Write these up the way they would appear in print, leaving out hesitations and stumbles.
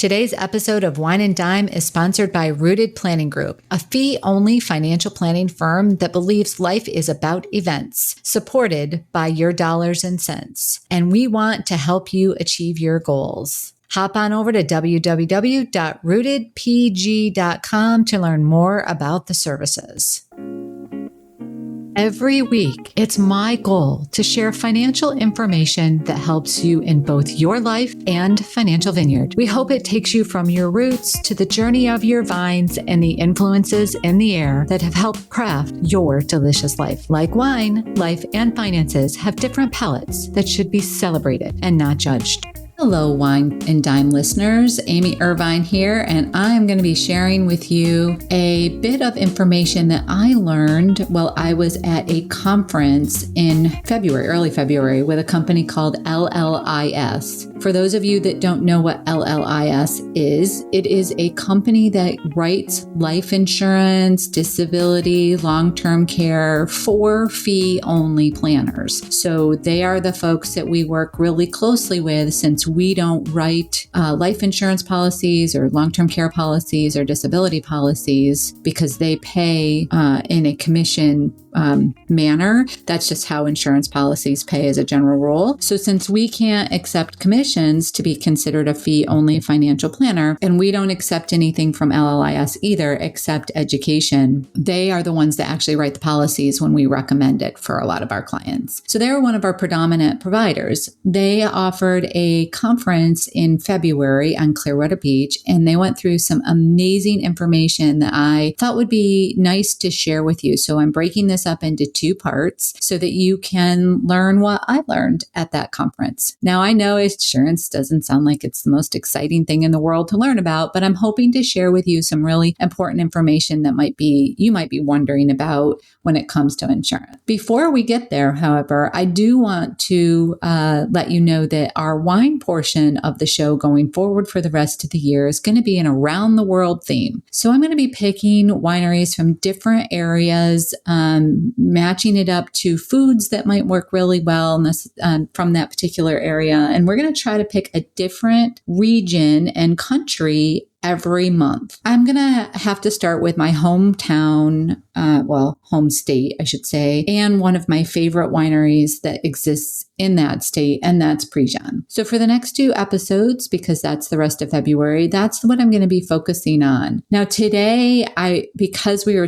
Today's episode of Wine and Dime is sponsored by Rooted Planning Group, a fee-only financial planning firm that believes life is about events, supported by your dollars and cents. And we want to help you achieve your goals. Hop on over to www.rootedpg.com to learn more about the services. Every week, it's my goal to share financial information that helps you in both your life and Financial Vineyard. We hope it takes you from your roots to the journey of your vines and the influences in the air that have helped craft your delicious life. Like wine, life and finances have different palates that should be celebrated and not judged. Hello, Wine and Dime listeners. Amy Irvine here, and I'm going to be sharing with you a bit of information that I learned while I was at a conference in early February, with a company called LLIS. For those of you that don't know what LLIS is, it is a company that writes life insurance, disability, long-term care for fee-only planners. So they are the folks that we work really closely with, since we don't write life insurance policies or long-term care policies or disability policies, because they pay in a commission manner. That's just how insurance policies pay as a general rule. So since we can't accept commissions to be considered a fee-only financial planner, and we don't accept anything from LLIS either except education, they are the ones that actually write the policies when we recommend it for a lot of our clients. So they're one of our predominant providers. They offered a conference in February on Clearwater Beach, and they went through some amazing information that I thought would be nice to share with you. So I'm breaking this up into two parts so that you can learn what I learned at that conference. Now, I know insurance doesn't sound like it's the most exciting thing in the world to learn about, but I'm hoping to share with you some really important information that you might be wondering about when it comes to insurance. Before we get there, however, I do want to let you know that our wine portion of the show going forward for the rest of the year is going to be an around the world theme. So I'm going to be picking wineries from different areas, matching it up to foods that might work really well from that particular area. And we're going to try to pick a different region and country every month. I'm going to have to start with my hometown, home state, I should say, and one of my favorite wineries that exists in that state, and that's Prejean. So for the next two episodes, because that's the rest of February, that's what I'm going to be focusing on. Now today, because we were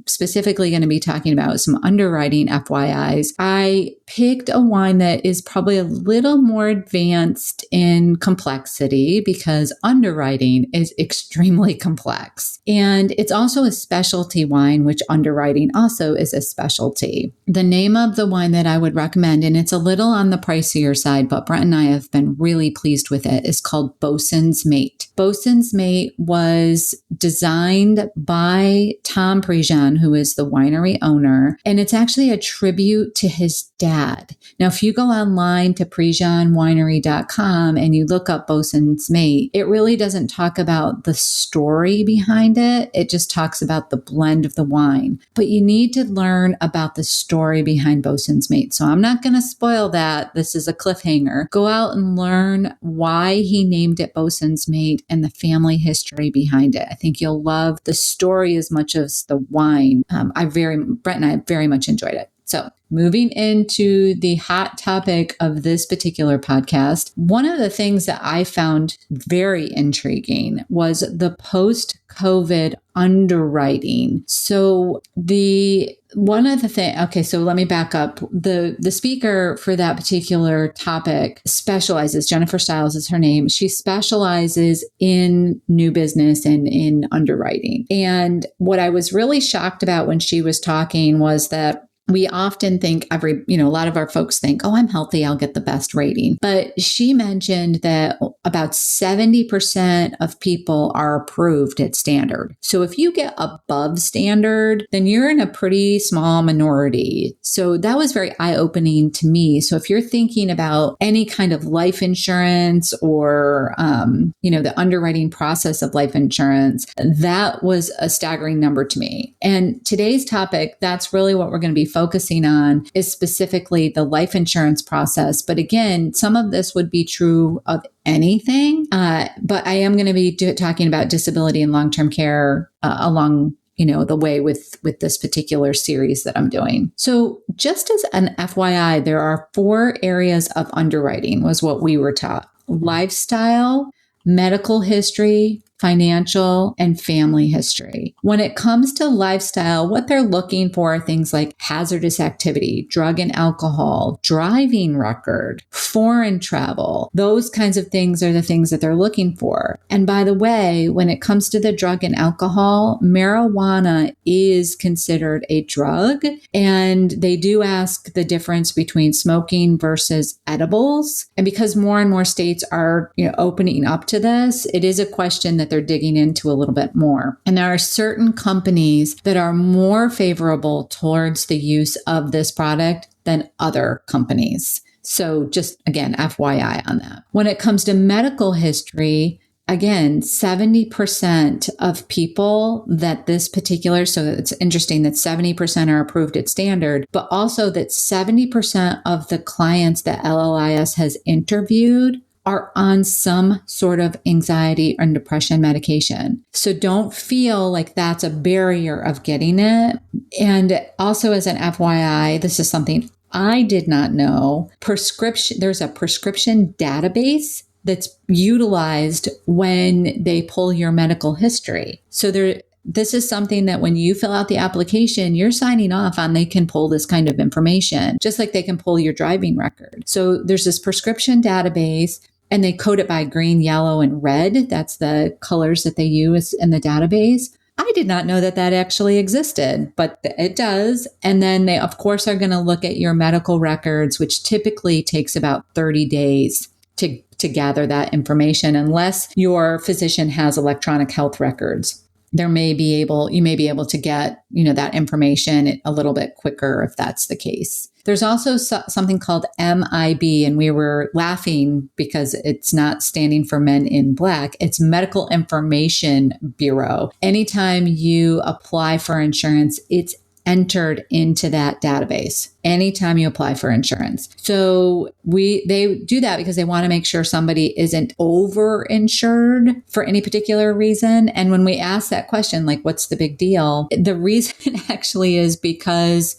specifically going to be talking about some underwriting FYIs, I picked a wine that is probably a little more advanced in complexity, because underwriting is extremely complex. And it's also a specialty wine, which underwriting also is a specialty. The name of the wine that I would recommend, and it's a little on the pricier side, but Brent and I have been really pleased with it, is called Bosun's Mate. Bosun's Mate was designed by Tom Prejean, who is the winery owner, and it's actually a tribute to his dad. Now, if you go online to PrejeanWinery.com and you look up Bosun's Mate, it really doesn't talk about the story behind it. It just talks about the blend of the wine. But you need to learn about the story behind Bosun's Mate. So I'm not going to spoil that. This is a cliffhanger. Go out and learn why he named it Bosun's Mate and the family history behind it. I think you'll love the story as much as the wine. Brent and I very much enjoyed it. So moving into the hot topic of this particular podcast, one of the things that I found very intriguing was the post-COVID underwriting. So so let me back up. The speaker for that particular topic specializes, Jennifer Stiles is her name. She specializes in new business and in underwriting. And what I was really shocked about when she was talking was that we often think a lot of our folks think, oh, I'm healthy, I'll get the best rating. But she mentioned that about 70% of people are approved at standard. So if you get above standard, then you're in a pretty small minority. So that was very eye-opening to me. So if you're thinking about any kind of life insurance or, the underwriting process of life insurance, that was a staggering number to me. And today's topic, that's really what we're going to be focusing on, is specifically the life insurance process. But again, some of this would be true of anything. But I am going to be talking about disability and long-term care along the way with this particular series that I'm doing. So just as an FYI, there are 4 areas of underwriting was what we were taught: lifestyle, medical history, financial, and family history. When it comes to lifestyle, what they're looking for are things like hazardous activity, drug and alcohol, driving record, foreign travel. Those kinds of things are the things that they're looking for. And by the way, when it comes to the drug and alcohol, marijuana is considered a drug, and they do ask the difference between smoking versus edibles. And because more and more states are opening up to this, it is a question that they're digging into a little bit more. And there are certain companies that are more favorable towards the use of this product than other companies. So just again, FYI on that. When it comes to medical history, again, 70% of people that this particular, so it's interesting that 70% are approved at standard, but also that 70% of the clients that LLIS has interviewed are on some sort of anxiety or depression medication. So don't feel like that's a barrier of getting it. And also as an FYI, this is something I did not know. There's a prescription database that's utilized when they pull your medical history. So this is something that when you fill out the application, you're signing off on they can pull this kind of information, just like they can pull your driving record. So there's this prescription database, and they code it by green, yellow, and red. That's the colors that they use in the database. I did not know that actually existed, but it does. And then they, of course, are going to look at your medical records, which typically takes about 30 days to gather that information, unless your physician has electronic health records. You may be able to get, that information a little bit quicker if that's the case. There's also something called MIB, and we were laughing because it's not standing for Men in Black. It's Medical Information Bureau. Anytime you apply for insurance, it's entered into that database anytime you apply for insurance. So they do that because they want to make sure somebody isn't over-insured for any particular reason. And when we ask that question, like, what's the big deal? The reason actually is because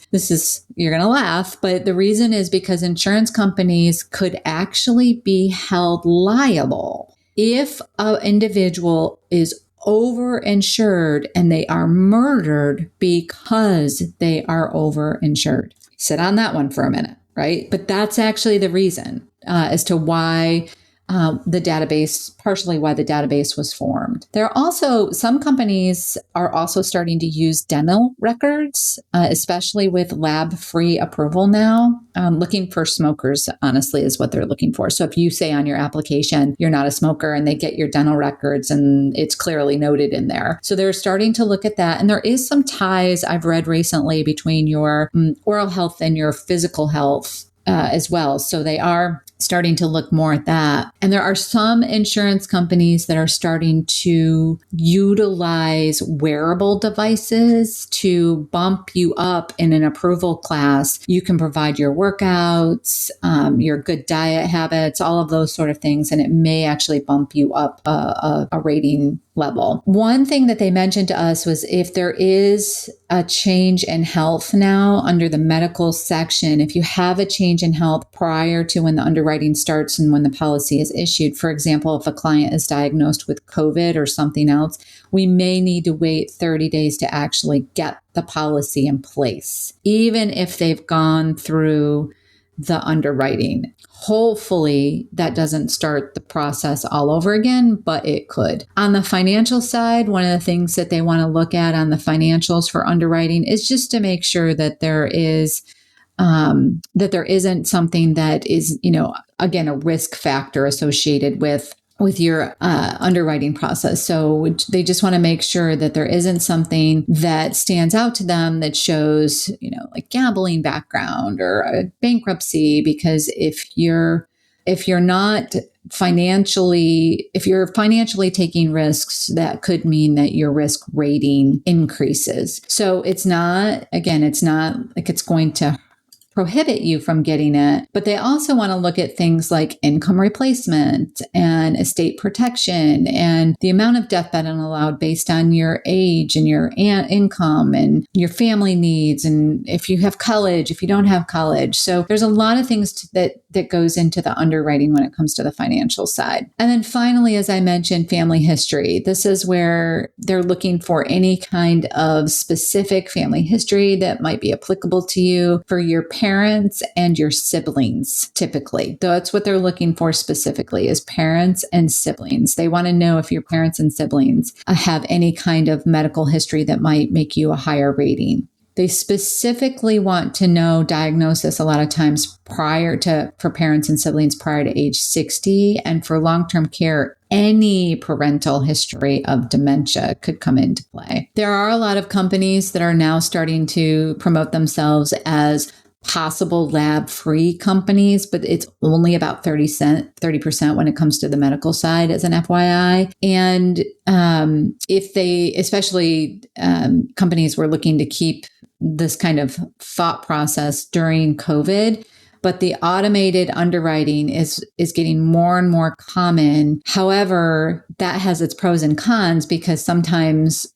you're going to laugh, but the reason is because insurance companies could actually be held liable if an individual is overinsured and they are murdered because they are overinsured. Sit on that one for a minute, right? But that's actually the reason as to why partially why the database was formed. There are also, some companies are also starting to use dental records, especially with lab-free approval now. Looking for smokers, honestly, is what they're looking for. So if you say on your application, you're not a smoker, and they get your dental records and it's clearly noted in there. So they're starting to look at that. And there is some ties I've read recently between your oral health and your physical health as well. So they are starting to look more at that. And there are some insurance companies that are starting to utilize wearable devices to bump you up in an approval class. You can provide your workouts, your good diet habits, all of those sort of things, and it may actually bump you up a rating level. One thing that they mentioned to us was if there is a change in health now under the medical section, if you have a change in health prior to when the underwriting starts and when the policy is issued, for example, if a client is diagnosed with COVID or something else, we may need to wait 30 days to actually get the policy in place, even if they've gone through the underwriting. Hopefully that doesn't start the process all over again, but it could. On the financial side, one of the things that they want to look at on the financials for underwriting is just to make sure that there isn't something that is, again, a risk factor associated with your underwriting process. So they just want to make sure that there isn't something that stands out to them that shows, like gambling background or a bankruptcy, because if you're financially taking risks, that could mean that your risk rating increases. So it's not like it's going to prohibit you from getting it, but they also want to look at things like income replacement and estate protection and the amount of death benefit allowed based on your age and your income and your family needs, and if you have college, if you don't have college. So there's a lot of things that goes into the underwriting when it comes to the financial side. And then finally, as I mentioned, family history. This is where they're looking for any kind of specific family history that might be applicable to you for your parents and your siblings, typically. That's what they're looking for specifically, is parents and siblings. They want to know if your parents and siblings have any kind of medical history that might make you a higher rating. They specifically want to know diagnosis a lot of times for parents and siblings prior to age 60. And for long-term care, any parental history of dementia could come into play. There are a lot of companies that are now starting to promote themselves as possible lab-free companies, but it's only about 30% when it comes to the medical side, as an FYI. And if they, especially companies were looking to keep this kind of thought process during COVID, but the automated underwriting is getting more and more common. However, that has its pros and cons, because sometimes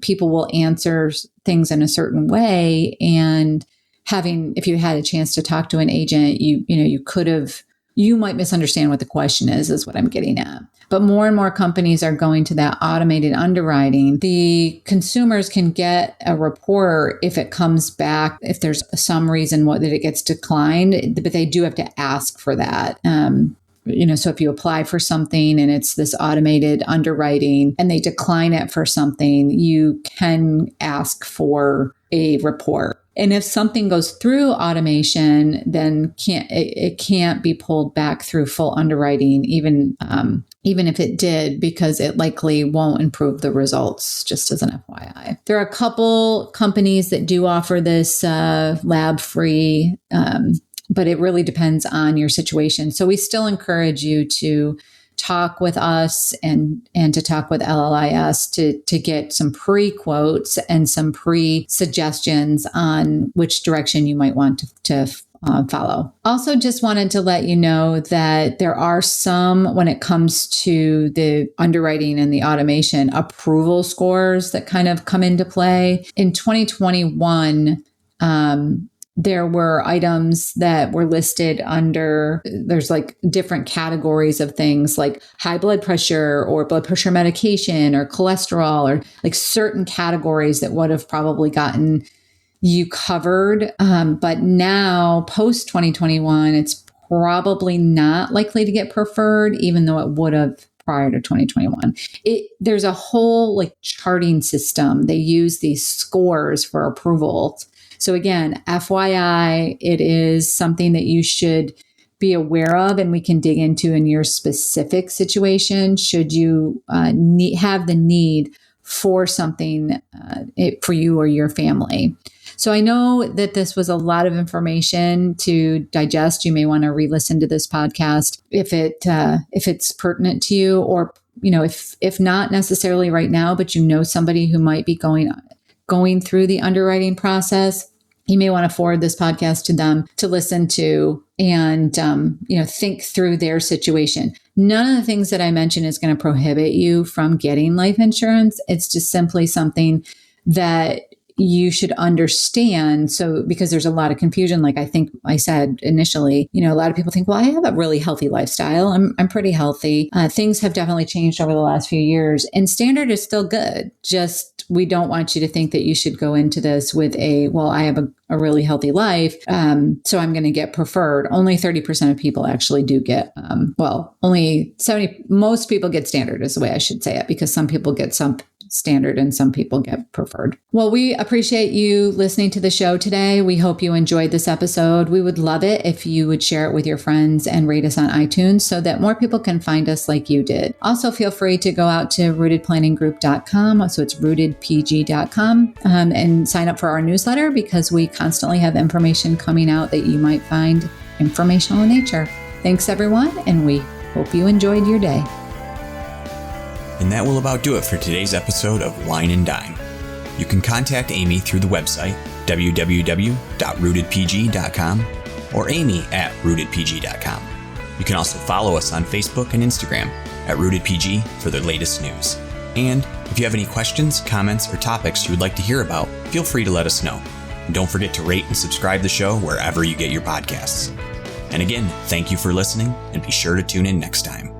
people will answer things in a certain way, and if you had a chance to talk to an agent, you might misunderstand what the question is what I'm getting at. But more and more companies are going to that automated underwriting. The consumers can get a report if it comes back, if there's some reason that it gets declined, but they do have to ask for that. So if you apply for something and it's this automated underwriting and they decline it for something, you can ask for a report. And if something goes through automation, then it can't be pulled back through full underwriting, even if it did, because it likely won't improve the results, just as an FYI. There are a couple companies that do offer this lab-free, but it really depends on your situation. So we still encourage you to talk with us and to talk with LLIS to get some pre-quotes and some pre-suggestions on which direction you might want to follow. Also, just wanted to let you know that there are some, when it comes to the underwriting and the automation, approval scores that kind of come into play. In 2021, there were items that were listed under, there's like different categories of things like high blood pressure or blood pressure medication or cholesterol, or like certain categories that would have probably gotten you covered. But now post 2021, it's probably not likely to get preferred, even though it would have prior to 2021. There's a whole charting system. They use these scores for approval. So again, FYI, it is something that you should be aware of, and we can dig into in your specific situation should you have the need for something for you or your family. So I know that this was a lot of information to digest. You may want to re-listen to this podcast if it's pertinent to you, or if not necessarily right now, but somebody who might be going through the underwriting process. You may want to forward this podcast to them to listen to and, think through their situation. None of the things that I mentioned is going to prohibit you from getting life insurance. It's just simply something that you should understand. So, because there's a lot of confusion, like I think I said initially, a lot of people think, well, I have a really healthy lifestyle. I'm pretty healthy. Things have definitely changed over the last few years, and standard is still good. Just, we don't want you to think that you should go into this with I have a really healthy life, so I'm going to get preferred. Only 30% of people actually do get, only 70, most people get standard is the way I should say it, because some people get some standard and some people get preferred. Well, we appreciate you listening to the show today. We hope you enjoyed this episode. We would love it if you would share it with your friends and rate us on iTunes so that more people can find us like you did. Also, feel free to go out to rootedplanninggroup.com. So it's rootedpg.com and sign up for our newsletter, because we constantly have information coming out that you might find informational in nature. Thanks, everyone, and we hope you enjoyed your day. And that will about do it for today's episode of Wine and Dime. You can contact Amy through the website www.rootedpg.com or amy@rootedpg.com. You can also follow us on Facebook and Instagram @rootedpg for the latest news. And if you have any questions, comments, or topics you would like to hear about, feel free to let us know. And don't forget to rate and subscribe the show wherever you get your podcasts. And again, thank you for listening, and be sure to tune in next time.